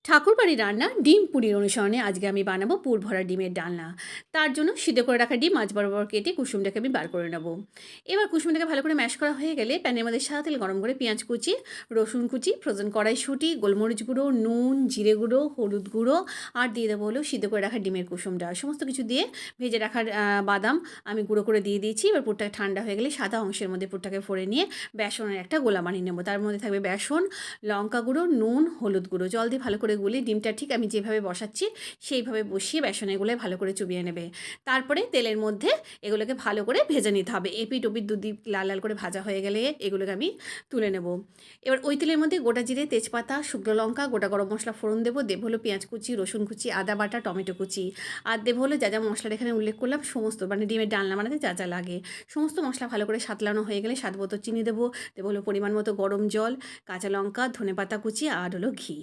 ঠাকুরবাড়ির রান্না ডিম পুরির অনুসরণে আজকে আমি বানাবো পুর ভরা ডিমের ডালনা। তার জন্য সিদ্ধ করে রাখা ডিম মাছ বরাবর কেটে কুসুমটাকে আমি বার করে নেব। এবার কুসুমটাকে ভালো করে ম্যাশ করা হয়ে গেলে প্যানের মধ্যে সাদা তেল গরম করে পেঁয়াজ কুচি, রসুন কুচি, ফ্রোজেন কড়াইশুঁটি, গোলমরিচ গুঁড়ো, নুন, জিরে গুঁড়ো, হলুদ গুঁড়ো আর দিয়ে দেবো হলো সিদ্ধ করে রাখা ডিমের কুসুমটা। সমস্ত কিছু দিয়ে ভেজে রাখার বাদাম আমি গুঁড়ো করে দিয়ে দিয়েছি। এবার পুরটাকে ঠান্ডা হয়ে গেলে সাদা অংশের মধ্যে পুরটাকে ভরে নিয়ে বেসনের একটা গোলা বানিয়ে নেবো। তার মধ্যে থাকবে বেসন, লঙ্কা গুঁড়ো, নুন, হলুদ গুঁড়ো। জল দিয়ে ভালো করে গুলিয়ে ডিমটা ঠিক আমি যেভাবে বসাচ্ছি সেইভাবে বসিয়ে বেসনের গুলোয় ভালো করে চুবিয়ে নেবে। তারপরে তেলের মধ্যে এগুলোকে ভালো করে ভেজে নিতে হবে। এপিঠ ওপিঠ দুদিক লাল লাল করে ভাজা হয়ে গেলে এগুলোকে আমি তুলে নেব। এবার ওই তেলের মধ্যে গোটা জিরে, তেজপাতা, শুকনো লঙ্কা, গোটা গরম মশলা ফোড়ন দেবো। দেবো হলো পেঁয়াজ কুচি, রসুন কুচি, আদা বাটা, টমেটো কুচি। আর দেবো হলো যা যা মশলার এখানে উল্লেখ করলাম সমস্ত, মানে ডিমের ডালনা বানাতে যা যা লাগে সমস্ত মশলা ভালো করে সাঁতলানো হয়ে গেলে স্বাদ মতো চিনি দেবো। দেবো হলো পরিমাণ মতো গরম জল, কাঁচা লঙ্কা, ধনেপাতা কুচি আর হলো ঘি।